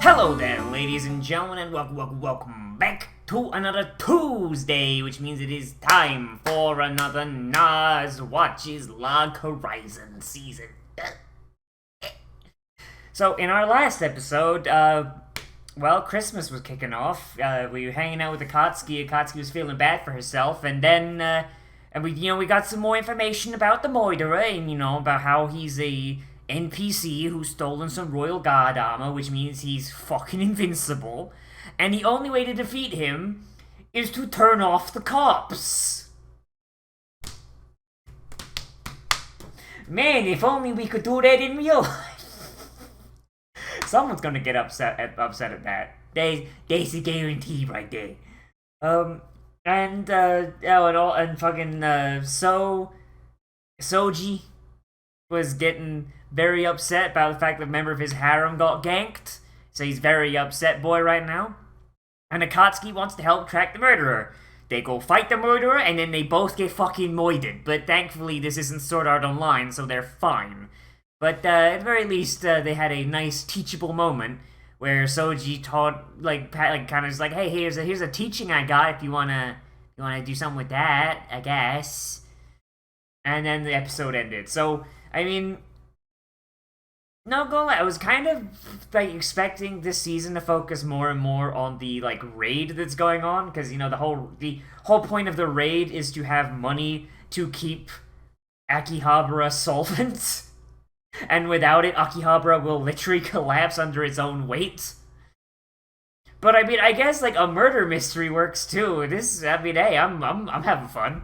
Hello there, ladies and gentlemen, and welcome back to another Tuesday, which means it is time for another Nozz Watches Log Horizon season. So, in our last episode, well, Christmas was kicking off. We were hanging out with Akatsuki. Akatsuki was feeling bad for herself, and then, and we got some more information about the Moiderer, and, about how he's a NPC who's stolen some Royal Guard armor, which means he's fucking invincible, and the only way to defeat him is to turn off the cops. Man, if only we could do that in real life. Someone's gonna get upset at that. There's a guarantee right there. Soji was getting very upset about the fact that a member of his harem got ganked. So he's very upset boy right now. And Akatsuki wants to help track the murderer. They go fight the murderer, and then they both get fucking moided. But thankfully, this isn't Sword Art Online, so they're fine. But at the very least, they had a nice teachable moment where Soji taught, kind of just like, hey, here's a teaching I got if you wanna do something with that, I guess. And then the episode ended. So, I mean, no, go lie. I was kind of expecting this season to focus more and more on the raid that's going on, because the whole point of the raid is to have money to keep Akihabara solvent, and without it, Akihabara will literally collapse under its own weight. But I mean, I guess a murder mystery works too. Hey, I'm having fun.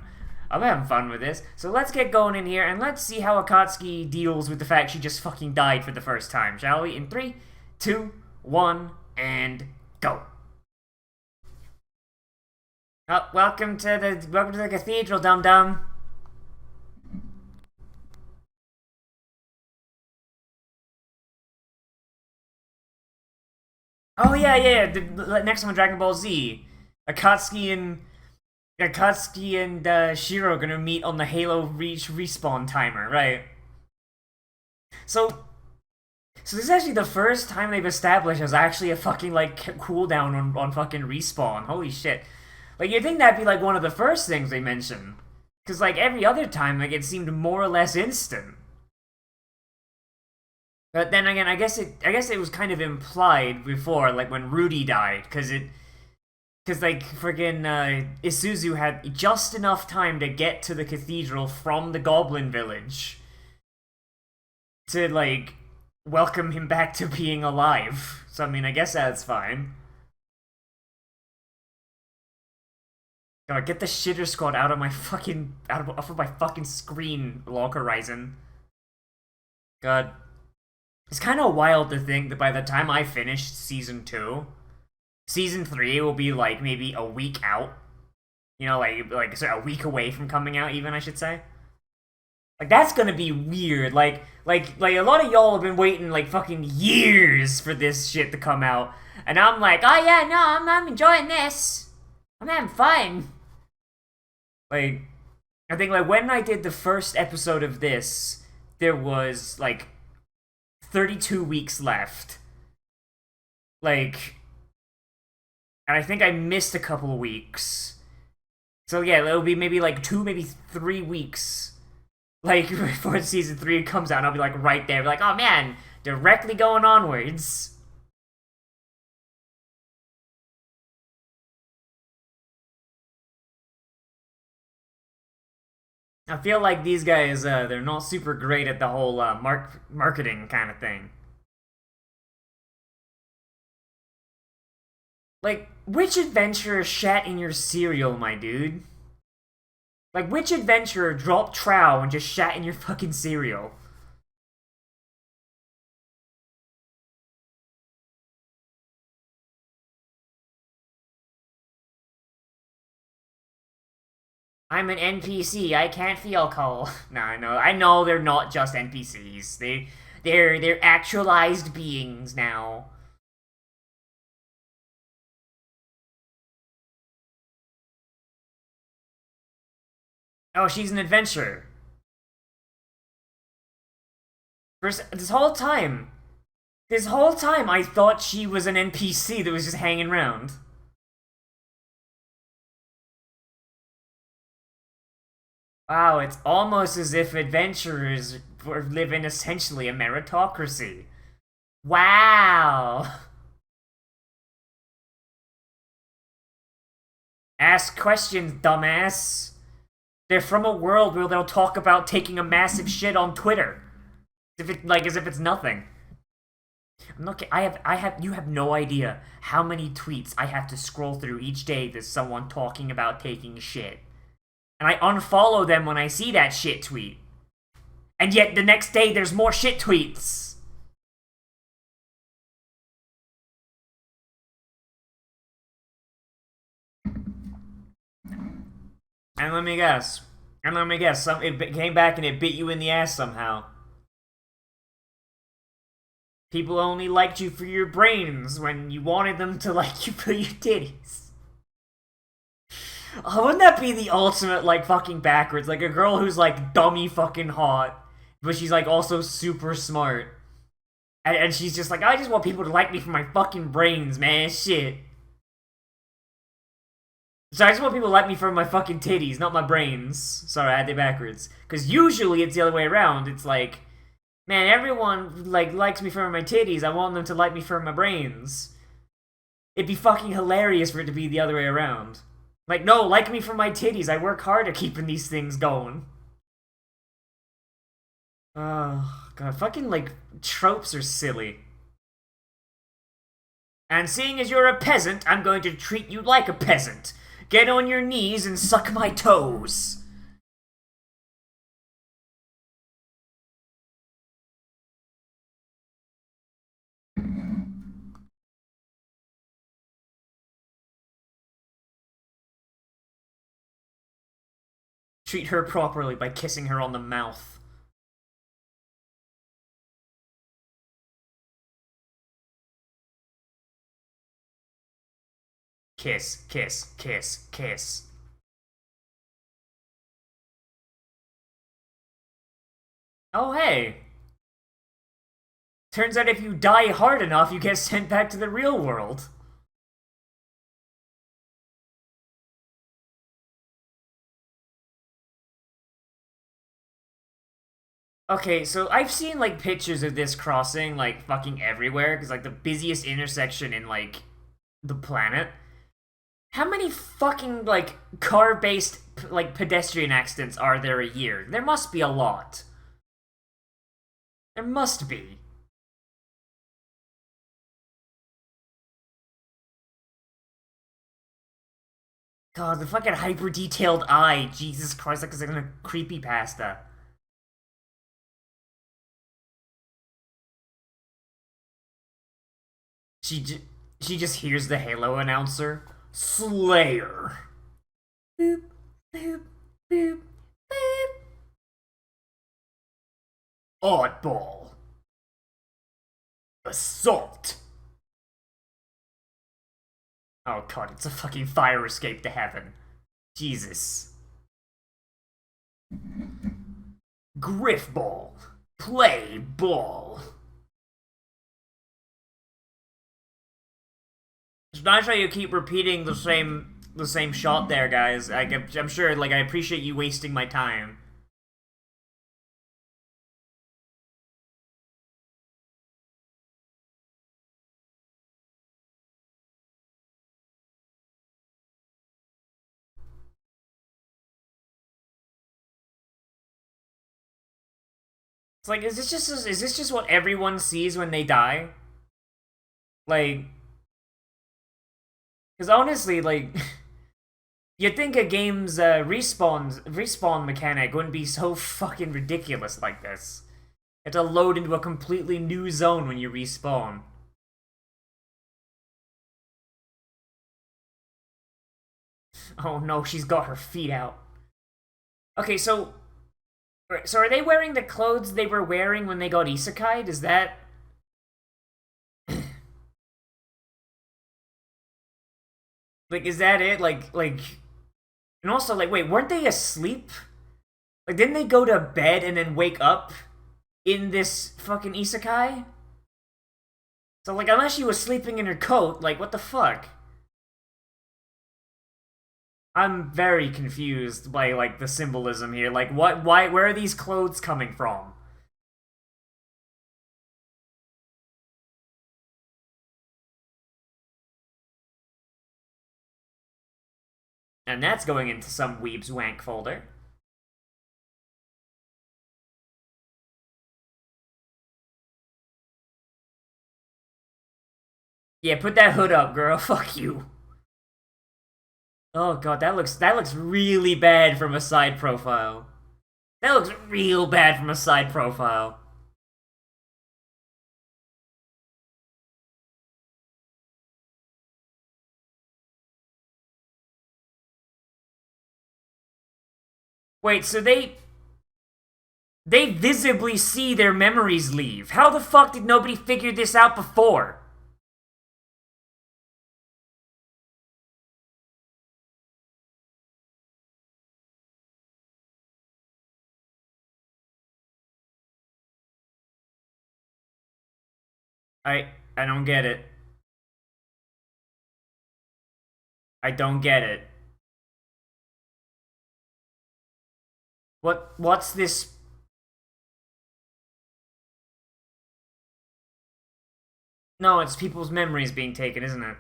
I'm having fun with this. So let's get going in here, and let's see how Akatsuki deals with the fact she just fucking died for the first time, shall we? In 3, 2, 1, and go. Oh, welcome to the cathedral, dum-dum. Oh yeah, the next one, Dragon Ball Z. Akatsuki and Shiro are gonna meet on the Halo Reach respawn timer, right? So this is actually the first time they've established there's actually a fucking cooldown on fucking respawn. Holy shit! You'd think that'd be one of the first things they mention, because every other time it seemed more or less instant. But then again, I guess it was kind of implied before, when Rudy died, because friggin' Isuzu had just enough time to get to the cathedral from the Goblin Village to, welcome him back to being alive. So, I mean, I guess that's fine. God, get the shitter squad out of my fucking, off of my fucking screen, Log Horizon. God. It's kind of wild to think that by the time I finish Season 2, Season 3 will be, maybe a week out. A week away from coming out, even, I should say. That's gonna be weird. A lot of y'all have been waiting, fucking years for this shit to come out. And I'm like, oh yeah, no, I'm enjoying this. I'm having fun. I think, when I did the first episode of this, there was, 32 weeks left. And I think I missed a couple of weeks. So yeah, it'll be maybe 2, maybe 3 weeks. Before Season 3 comes out, and I'll be right there. Oh man, directly going onwards. I feel like these guys, they're not super great at the whole marketing kind of thing. Which adventurer shat in your cereal, my dude? Which adventurer dropped trow and just shat in your fucking cereal? I'm an NPC. I can't feel cold. No, I know they're not just NPCs. They're actualized beings now. Oh, she's an adventurer. This whole time, This whole time I thought she was an NPC that was just hanging around. Wow, it's almost as if adventurers live in essentially a meritocracy. Wow. Ask questions, dumbass. They're from a world where they'll talk about taking a massive shit on Twitter. As if it's nothing. I'm not you have no idea how many tweets I have to scroll through each day there's someone talking about taking shit. And I unfollow them when I see that shit tweet. And yet the next day there's more shit tweets. And let me guess. It came back and it bit you in the ass somehow. People only liked you for your brains when you wanted them to like you for your titties. Oh, wouldn't that be the ultimate, like, fucking backwards? Like, a girl who's, like, dummy fucking hot, but she's, like, also super smart. And she's just like, I just want people to like me for my fucking brains, man. Shit. So I just want people to like me for my fucking titties, not my brains. Sorry, I had it backwards. Because usually it's the other way around. It's like, man, everyone, like, likes me for my titties. I want them to like me for my brains. It'd be fucking hilarious for it to be the other way around. Like, no, like me for my titties. I work hard at keeping these things going. Oh, God. Fucking, like, tropes are silly. And seeing as you're a peasant, I'm going to treat you like a peasant. Get on your knees and suck my toes. Treat her properly by kissing her on the mouth. Kiss, kiss, kiss, kiss. Oh, hey. Turns out if you die hard enough, you get sent back to the real world. Okay, so I've seen, like, pictures of this crossing, like, fucking everywhere, because, like, the busiest intersection in, like, the planet. How many fucking, like, car-based, like, pedestrian accidents are there a year? There must be a lot. There must be. God, the fucking hyper-detailed eye. Jesus Christ, like it's like a creepypasta. She just hears the Halo announcer. Slayer. Boop, boop, boop, boop. Oddball. Assault. Oh god, it's a fucking fire escape to heaven. Jesus. Griff ball. Play ball. It's nice how you keep repeating the same shot there, guys. I'm sure, like, I appreciate you wasting my time. It's like, is this just what everyone sees when they die? Like, because honestly, like, you'd think a game's respawn mechanic wouldn't be so fucking ridiculous like this. You have to load into a completely new zone when you respawn. Oh no, she's got her feet out. Okay, so are they wearing the clothes they were wearing when they got isekai'd? Is that... like, is that it? And also, like, wait, weren't they asleep? Like, didn't they go to bed and then wake up in this fucking isekai? So, like, unless she was sleeping in her coat, like, what the fuck? I'm very confused by, like, the symbolism here. Like, where are these clothes coming from? And that's going into some weeb's wank folder. Yeah, put that hood up, girl. Fuck you. Oh god, that looks really bad from a side profile. That looks real bad from a side profile. Wait, so they visibly see their memories leave. How the fuck did nobody figure this out before? I don't get it. I don't get it. What's this? No, it's people's memories being taken, isn't it?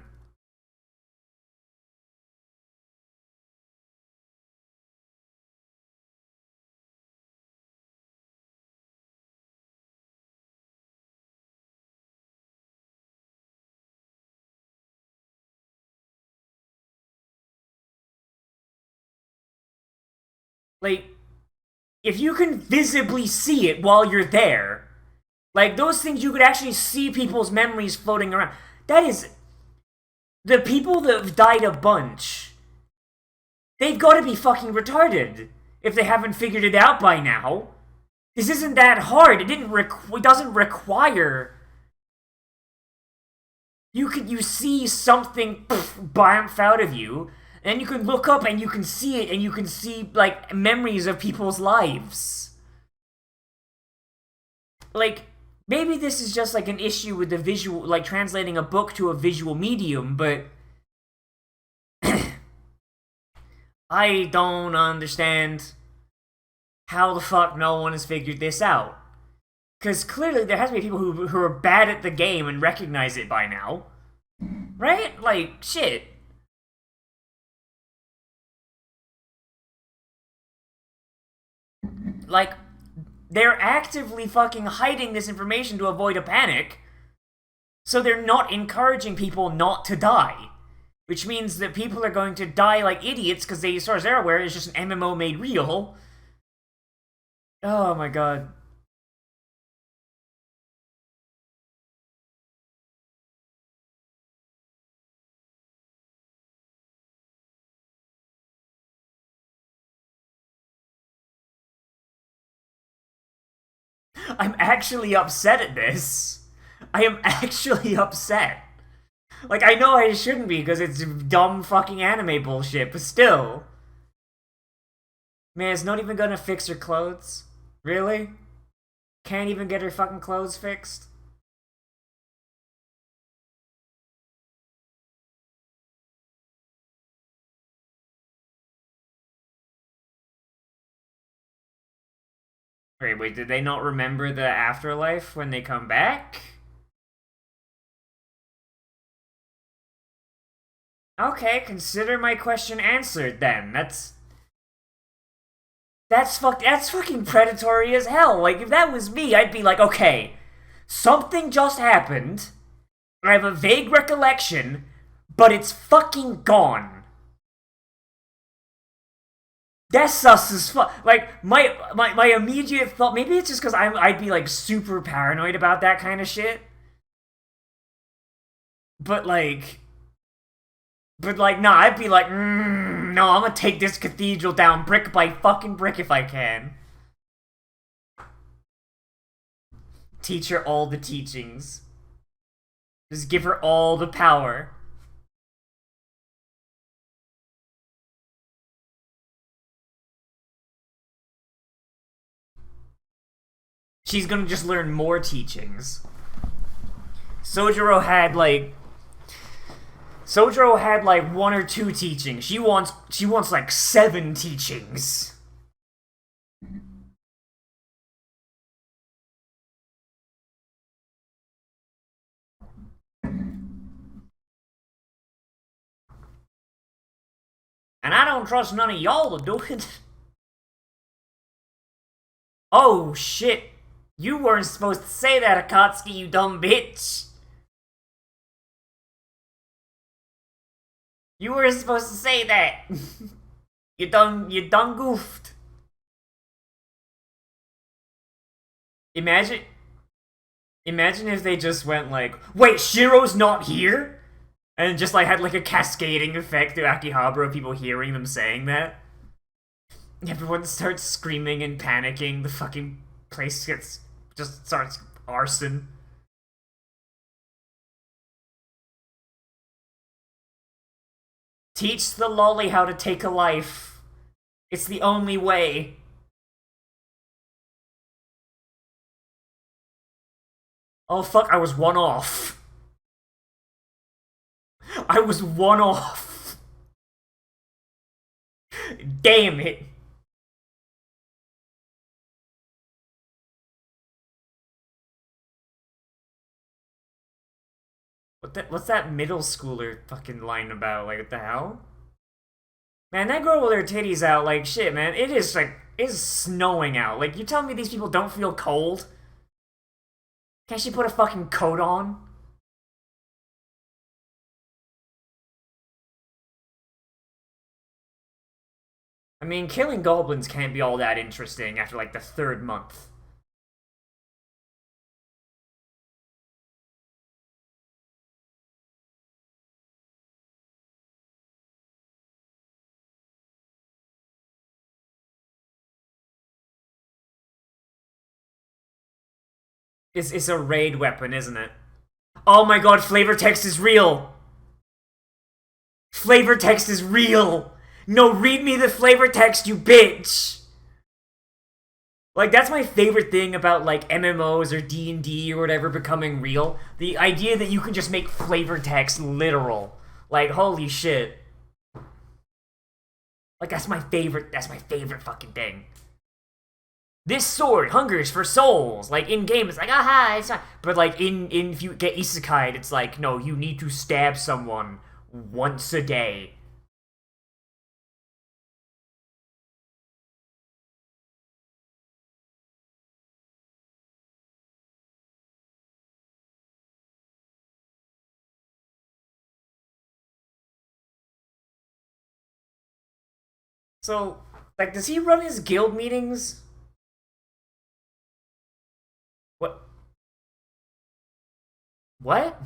Like, if you can visibly see it while you're there, like those things you could actually see people's memories floating around. That is the people that have died a bunch. They've got to be fucking retarded if they haven't figured it out by now. This isn't that hard. It doesn't require. You see something bounce out of you, and you can look up and you can see it, and you can see like memories of people's lives. Like, maybe this is just like an issue with the visual, like translating a book to a visual medium, but I don't understand how the fuck no one has figured this out. Because clearly there has to be people who are bad at the game and recognize it by now. Right? Like, shit. Like, they're actively fucking hiding this information to avoid a panic. So they're not encouraging people not to die. Which means that people are going to die like idiots because they, as far as they're aware, it's just an MMO made real. Oh my god. I'm actually upset at this. I am actually upset. Like, I know I shouldn't be because it's dumb fucking anime bullshit, but still. Man, it's not even gonna fix her clothes? Really? Can't even get her fucking clothes fixed? Wait, did they not remember the afterlife when they come back? Okay, consider my question answered then. That's fucking predatory as hell. Like, if that was me, I'd be like, okay, something just happened. I have a vague recollection, but it's fucking gone. That's sus as fuck. Like, my immediate thought, maybe it's just because I'd be like super paranoid about that kind of shit. But like, nah, I'd be like, no, I'm gonna take this cathedral down brick by fucking brick if I can. Teach her all the teachings. Just give her all the power. She's gonna just learn more teachings. Sojiro had like one or two teachings. She wants like 7 teachings. And I don't trust none of y'all to do it. Oh shit. You weren't supposed to say that, Akatsuki, you dumb bitch. You were supposed to say that. you done goofed. Imagine Imagine if they just went like, wait, Shiro's not here? And just like had like a cascading effect through Akihabara of people hearing them saying that. Everyone starts screaming and panicking, the fucking place just starts arson. Teach the lolly how to take a life. It's the only way. Oh fuck, I was one off. I was one off. Damn it. What's that middle schooler fucking line about? Like, what the hell? Man, that girl with her titties out, like, shit, man. It's snowing out. Like, you telling me these people don't feel cold? Can't she put a fucking coat on? I mean, killing goblins can't be all that interesting after, like, the 3rd month. It's a raid weapon, isn't it? Oh my god, flavor text is real! Flavor text is real! No, read me the flavor text, you bitch! Like, that's my favorite thing about, like, MMOs or D&D or whatever becoming real. The idea that you can just make flavor text literal. Like, holy shit. Like, that's my favorite fucking thing. This sword hungers for souls. Like, in-game, it's like, aha, it's not... But, like, if you get isekai'd, it's like, no, you need to stab someone once a day. So, like, does he run his guild meetings? What? What?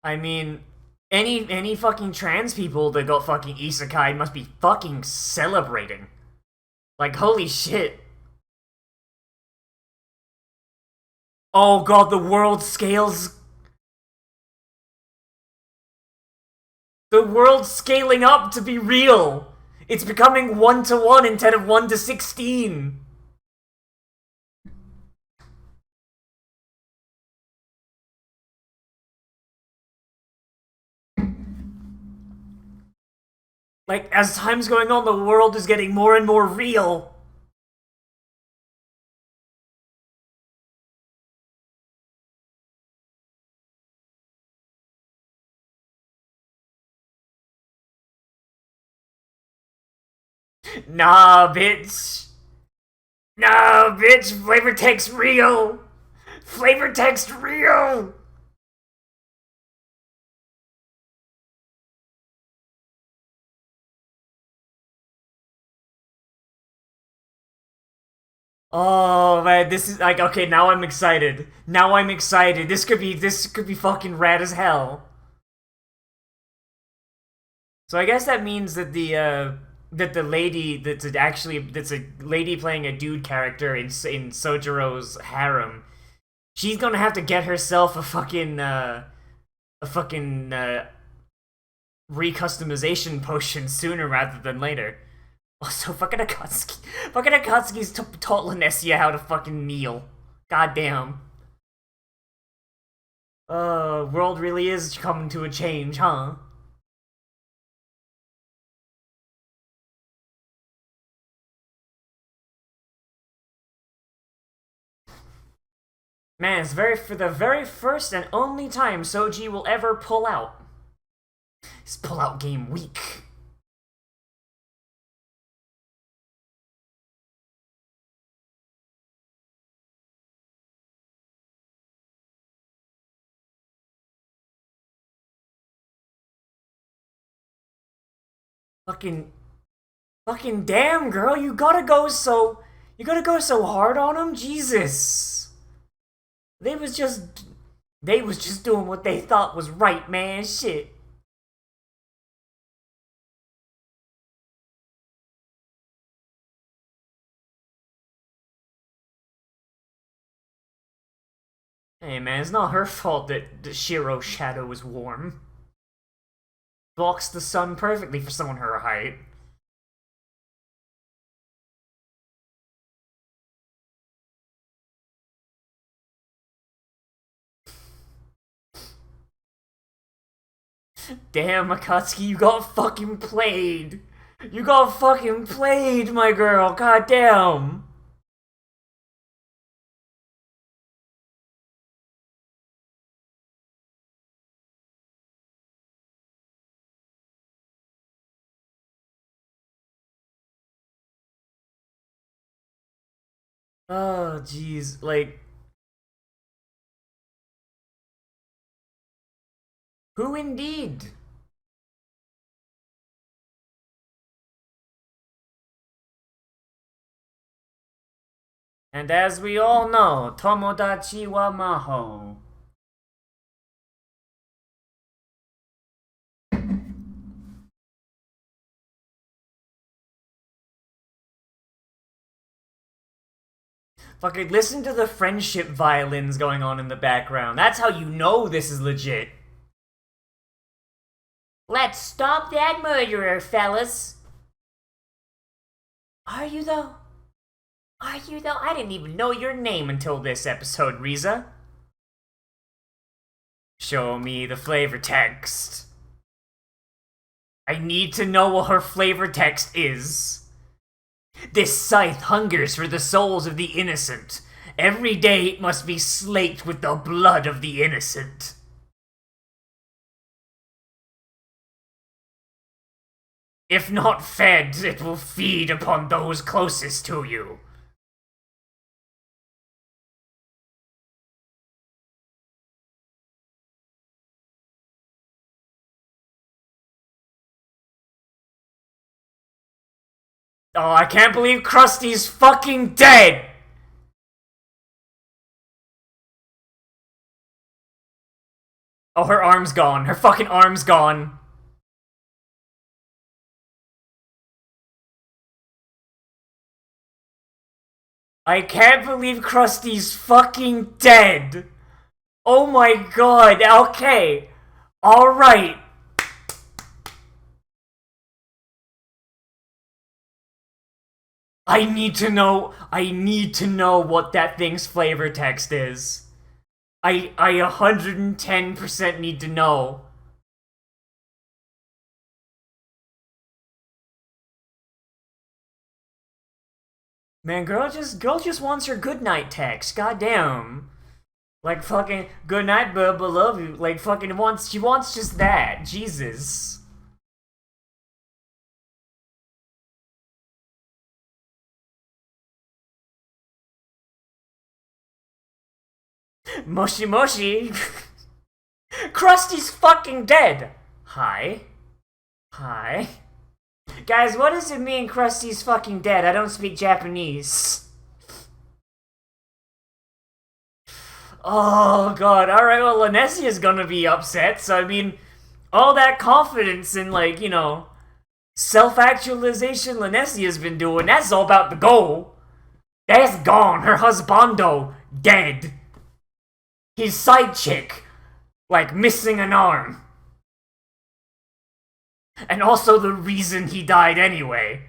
I mean, any fucking trans people that got fucking isekai must be fucking celebrating. Like, holy shit. Oh god, the world scales... The world's scaling up to be real! It's becoming 1-to-1 instead of 1-to-16! Like, as time's going on, the world is getting more and more real. Nah, bitch. Nah, bitch. Flavor text real. Flavor text real. Oh man, this is like okay. Now I'm excited. Now I'm excited. This could be fucking rad as hell. So I guess that means that that the lady that's a lady playing a dude character in Sojiro's harem, she's gonna have to get herself a fucking recustomization potion sooner rather than later. Also, fucking Akatsuki's taught Lanessia how to fucking kneel. Goddamn. World really is coming to a change, huh? Man, it's for the very first and only time Soji will ever pull out. His pull-out game weak. Fucking, fucking damn, girl, you gotta go so hard on him, Jesus. They was just, they was just doing what they thought was right, man. Shit. Hey, man, it's not her fault that Shiro's shadow is warm. Blocks the sun perfectly for someone her height. Damn, Akatsuki, you got fucking played. You got fucking played, my girl. Goddamn. Oh, jeez. Like, who indeed? And as we all know, Tomodachi wa Maho. Fucking listen to the friendship violins going on in the background. That's how you know this is legit. Let's stop that murderer, fellas. Are you though? Are you though? I didn't even know your name until this episode, Riza. Show me the flavor text. I need to know what her flavor text is. This scythe hungers for the souls of the innocent. Every day it must be slaked with the blood of the innocent. If not fed, it will feed upon those closest to you. Oh, I can't believe Krusty's fucking dead! Oh, her arm's gone. Her fucking arm's gone. I can't believe Krusty's fucking dead! Oh my god, okay. Alright. I need to know what that thing's flavor text is. I 110% need to know. Man, girl just wants her goodnight text. Goddamn. Like fucking good night, bub, I love you. Like fucking she wants just that. Jesus. Moshi Moshi. Krusty's fucking dead. Hi. Hi. Guys, what does it mean Krusty's fucking dead? I don't speak Japanese. Oh god, alright, well Lanessia's gonna be upset, so I mean, all that confidence in, like, you know, self-actualization Lanesia's been doing, that's all about the goal. That's gone. Her husbando, dead. His side chick, like, missing an arm. And also the reason he died anyway.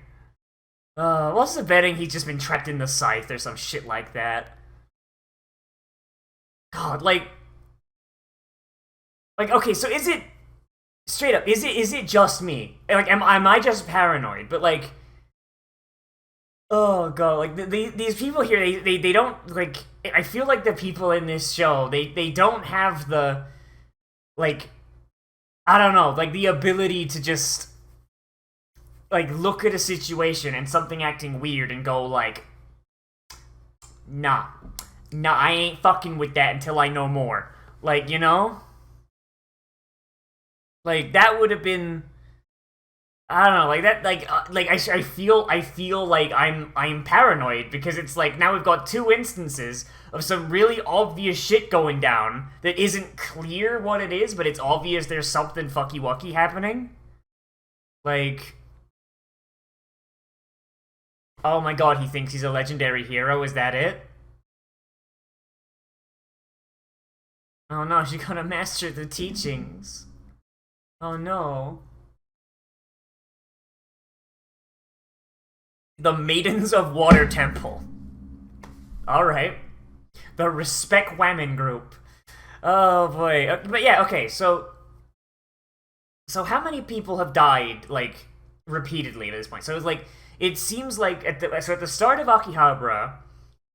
What's the betting he's just been trapped in the scythe or some shit like that? God, like, okay, so is it, straight up, is it just me? Like, am I just paranoid? But, like, oh god, like, these people here, they don't, like, I feel like the people in this show, they don't have the, like, I don't know, like, the ability to just, like, look at a situation and something acting weird and go, like, nah, I ain't fucking with that until I know more. Like, you know? Like, that would have been, I don't know, like that, like I feel like I'm paranoid because it's like now we've got two instances of some really obvious shit going down that isn't clear what it is, but it's obvious there's something fucky wucky happening. Like, oh my god, he thinks he's a legendary hero. Is that it? Oh no, she's gonna master the teachings. Oh no. The Maidens of Water Temple. Alright. The Respect Women group. Oh boy. But yeah, okay, so how many people have died, like, repeatedly at this point? So it's like, it seems like, at the start of Akihabara,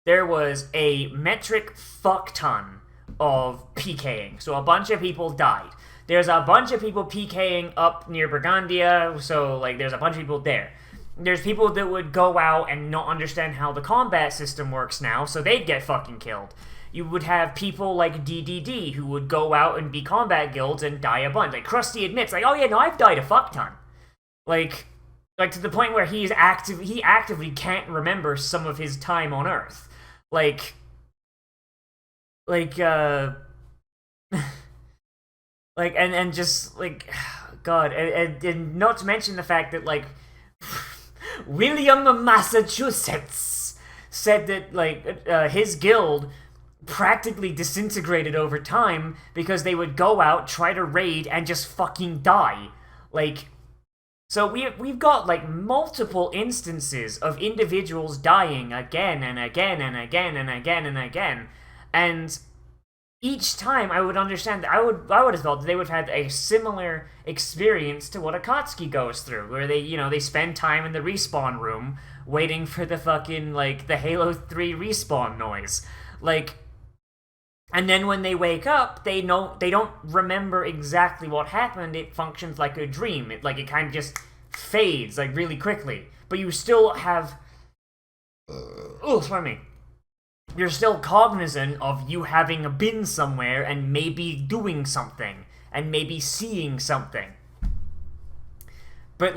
there was a metric fuck ton of PKing. So a bunch of people died. There's a bunch of people PKing up near Brigandia, so, like, there's a bunch of people there. There's people that would go out and not understand how the combat system works now, so they'd get fucking killed. You would have people like DDD who would go out and be combat guilds and die a bunch. Like, Krusty admits, like, oh yeah, no, I've died a fuck ton. Like to the point where he actively can't remember some of his time on Earth. Like, and just, like, God, and not to mention the fact that, like, William of Massachusetts said that, like, his guild practically disintegrated over time because they would go out, try to raid, and just fucking die. Like, so we've got, like, multiple instances of individuals dying again and again and again and again and again, and each time I would understand that I would have thought that they would have had a similar experience to what Akatsuki goes through, where they spend time in the respawn room waiting for the fucking, like, the Halo 3 respawn noise. Like, and then when they wake up, they don't remember exactly what happened. It functions like a dream. It kind of just fades, like, really quickly. But you still have pardon me. You're still cognizant of you having been somewhere and maybe doing something and maybe seeing something. But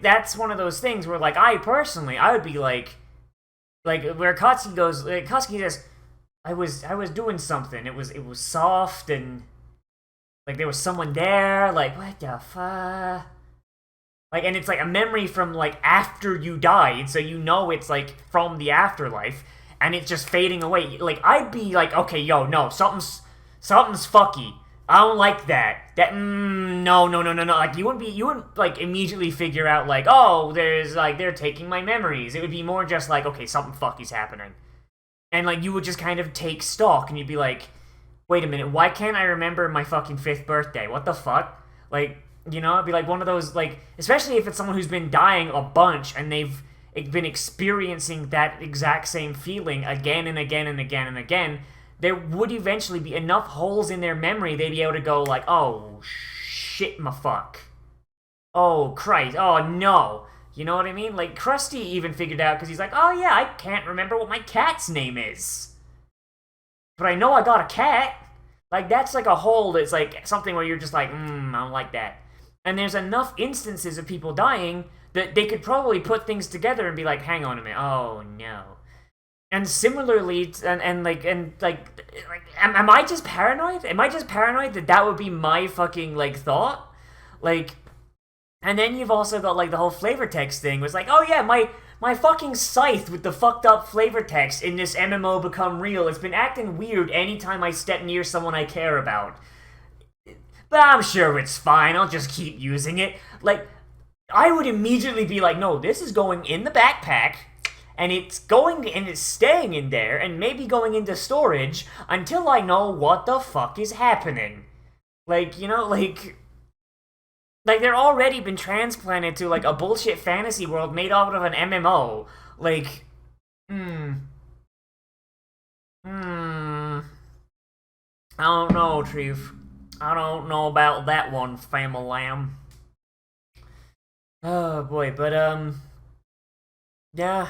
that's one of those things where, like, I would be like where Katsuki says, I was doing something. It was soft and, like, there was someone there. Like, what the fuck? Like, and it's like a memory from, like, after you died, so you know it's, like, from the afterlife. And it's just fading away. Like, I'd be like, okay, yo, no, something's fucky. I don't like that. No. Like, you wouldn't, like, immediately figure out, like, oh, they're taking my memories. It would be more just like, okay, something fucky's happening. And, like, you would just kind of take stock, and you'd be like, wait a minute, why can't I remember my fucking 5th birthday? What the fuck? Like, you know, it'd be like one of those, like, especially if it's someone who's been dying a bunch, and they've been experiencing that exact same feeling again and again and again and again, there would eventually be enough holes in their memory they'd be able to go like, oh, shit, my fuck. Oh, Christ. Oh, no. You know what I mean? Like, Krusty even figured out, because he's like, oh, yeah, I can't remember what my cat's name is. But I know I got a cat. Like, that's like a hole that's like something where you're just like, I don't like that. And there's enough instances of people dying that they could probably put things together and be like, hang on a minute, oh no. And similarly, am I just paranoid? Am I just paranoid that would be my fucking, like, thought? Like, And then you've also got like the whole flavor text thing, was like, oh yeah, my fucking scythe with the fucked up flavor text in this MMO become real. It's been acting weird anytime I step near someone I care about. But I'm sure it's fine, I'll just keep using it. Like, I would immediately be like, no, this is going in the backpack, and it's staying in there, and maybe going into storage until I know what the fuck is happening. Like, like they're already been transplanted to like a bullshit fantasy world made out of an MMO. Like, I don't know, Chief. I don't know about that one, family lamb. Oh boy, but yeah.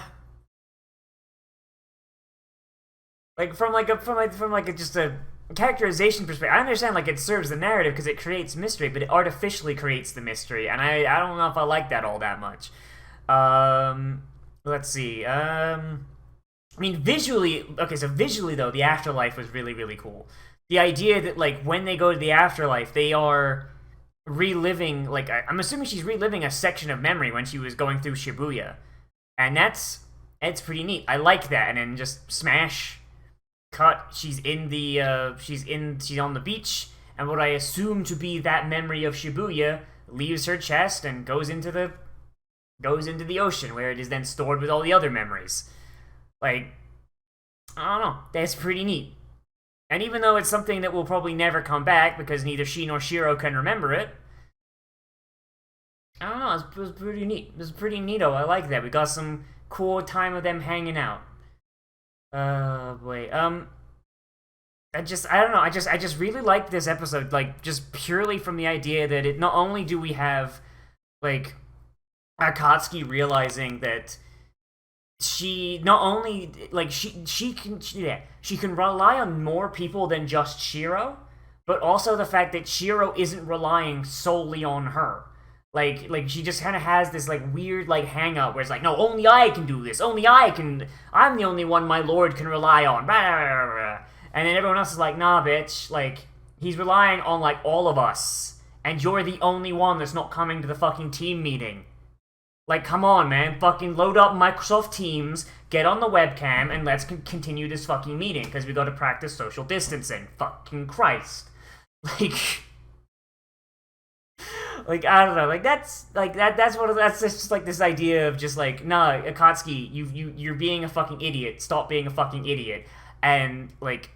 Like from just a characterization perspective, I understand like it serves the narrative because it creates mystery, but it artificially creates the mystery, and I don't know if I like that all that much. Let's see. I mean, visually, okay, so visually though, the afterlife was really, really cool. The idea that like when they go to the afterlife, they are reliving, like I'm assuming she's reliving a section of memory when she was going through Shibuya, and it's pretty neat. I like that. And then just smash, cut. She's in the she's on the beach, and what I assume to be that memory of Shibuya leaves her chest and goes into the ocean, where it is then stored with all the other memories. Like, I don't know, that's pretty neat. And even though it's something that will probably never come back because neither she nor Shiro can remember it, I don't know, it was pretty neat. It was pretty neato. I like that. We got some cool time of them hanging out. Boy. I don't know. I just really liked this episode, like, just purely from the idea that it not only do we have, like, Akatsuki realizing that she not only like she can rely on more people than just Shiro, but also the fact that Shiro isn't relying solely on her. Like she just kind of has this like weird like hang up where it's like, no, only I can do this. I'm the only one my lord can rely on. And then everyone else is like, nah, bitch. Like, he's relying on like all of us, and you're the only one that's not coming to the fucking team meeting. Like, come on, man. Fucking load up Microsoft Teams, get on the webcam, and let's continue this fucking meeting, because we gotta practice social distancing. Fucking Christ. Like, I don't know. Like, that's just, like, this idea of just, like, nah, Akatsuki, you're being a fucking idiot. Stop being a fucking idiot. And, like,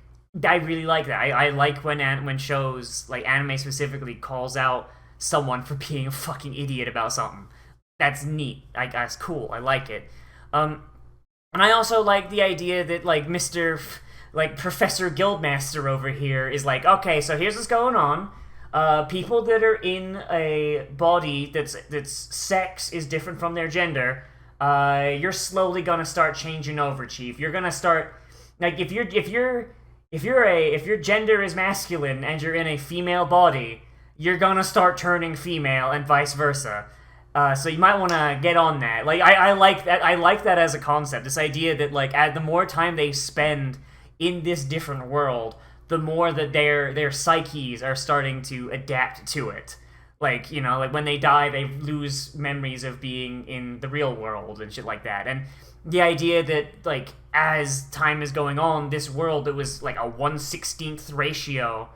I really like that. I like when shows, like, anime specifically, calls out someone for being a fucking idiot about something. That's neat. That's cool. I like it. And I also like the idea that like like Professor Guildmaster over here is like, okay, so here's what's going on. People that are in a body that's sex is different from their gender. You're slowly gonna start changing over, Chief. You're gonna start like if your gender is masculine and you're in a female body, you're gonna start turning female and vice versa. So you might want to get on that. Like, I like that. I like that as a concept. This idea that like, the more time they spend in this different world, the more that their psyches are starting to adapt to it. Like, like when they die, they lose memories of being in the real world and shit like that. And the idea that like, as time is going on, this world that was like a 1/16th ratio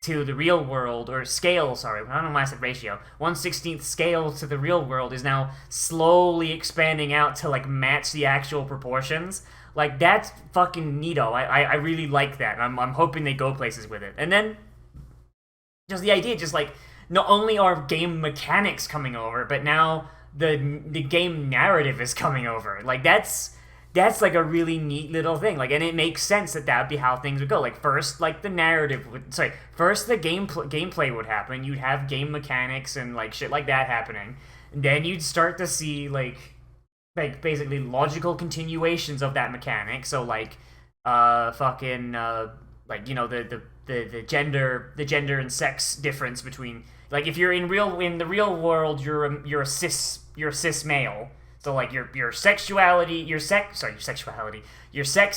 to the real world, or scale, sorry, I don't know why I said ratio, 1/16th scale to the real world is now slowly expanding out to, like, match the actual proportions. Like, that's fucking neato. I really like that. I'm hoping they go places with it. And then, just the idea, just, like, not only are game mechanics coming over, but now the game narrative is coming over. Like, that's like a really neat little thing. Like, and it makes sense that would be how things would go. Like, first, like, the narrative would, first the gameplay would happen. You'd have game mechanics and, like, shit like that happening. And then you'd start to see, like basically logical continuations of that mechanic. So, like, like, the gender and sex difference between, like, if you're in the real world, you're a cis male. So, like, your sex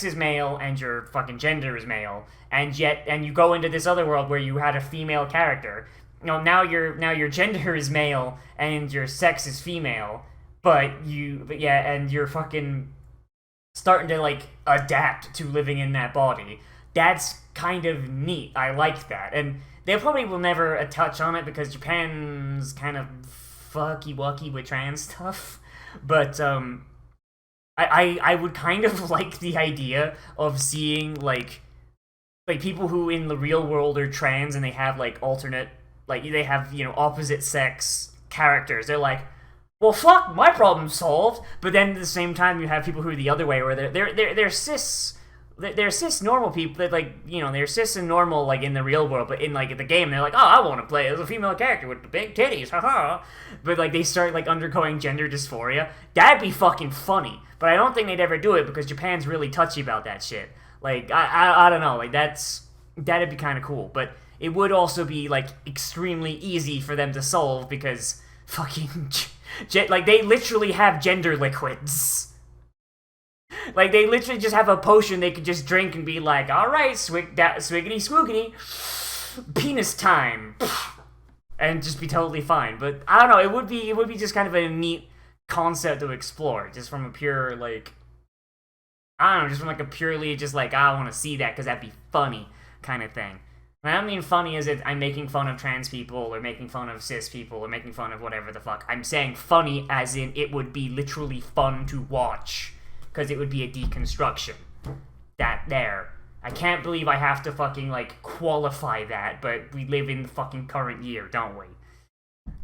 is male and your fucking gender is male. And you go into this other world where you had a female character. now your gender is male and your sex is female, but yeah, and you're fucking starting to like adapt to living in that body. That's kind of neat. I like that, and they probably will never touch on it because Japan's kind of fucky wucky with trans stuff. But I would kind of like the idea of seeing like people who in the real world are trans and they have like alternate, like they have, you know, opposite sex characters. They're like, well, fuck, my problem's solved. But then at the same time, you have people who are the other way, where they're cis. They're cis normal people that, like, you know, they're cis and normal, like, in the real world, but in, like, the game, they're like, oh, I want to play as a female character with the big titties, haha. But, like, they start, like, undergoing gender dysphoria. That'd be fucking funny. But I don't think they'd ever do it because Japan's really touchy about that shit. Like, I don't know, like, that'd be kind of cool. But it would also be, like, extremely easy for them to solve because fucking, like, they literally have gender liquids. Like, they literally just have a potion they could just drink and be like, alright, swiggity swoogity, penis time, and just be totally fine. But, I don't know, it would be just kind of a neat concept to explore, just from a pure, like, I don't know, just from like a purely just like, I want to see that because that'd be funny kind of thing. And I don't mean funny as if I'm making fun of trans people, or making fun of cis people, or making fun of whatever the fuck. I'm saying funny as in it would be literally fun to watch. Because it would be a deconstruction. I can't believe I have to fucking, like, qualify that, but we live in the fucking current year, don't we?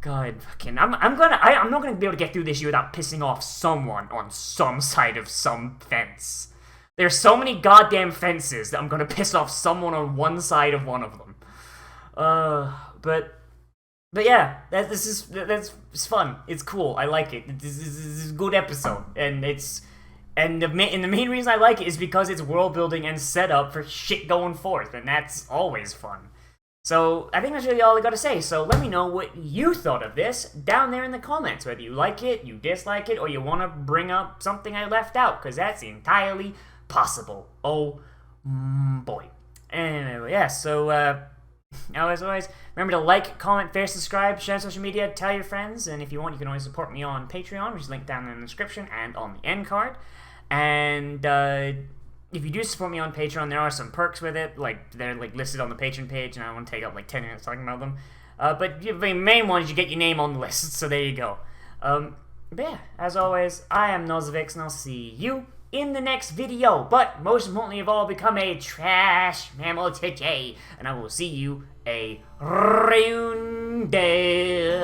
God, fucking, I'm not gonna be able to get through this year without pissing off someone on some side of some fence. There's so many goddamn fences that I'm gonna piss off someone on one side of one of them. But yeah, that's fun. It's cool. I like it. This is a good episode, and the main reason I like it is because it's world building and set up for shit going forth, and that's always fun. So I think that's really all I gotta say. So let me know what you thought of this down there in the comments, whether you like it, you dislike it, or you want to bring up something I left out, because that's entirely possible. Oh boy. Anyway, yeah. So as always, remember to like, comment, fair, subscribe, share on social media, tell your friends, and if you want, you can always support me on Patreon, which is linked down in the description and on the end card. And if you do support me on Patreon, there are some perks with it, like they're like listed on the Patreon page, and I want to take up like 10 minutes talking about them. But the main one is you get your name on the list, so there you go. But yeah, as always, I am Nozz, and I'll see you in the next video. But most importantly of all, become a trash mammal today, and I will see you a round day.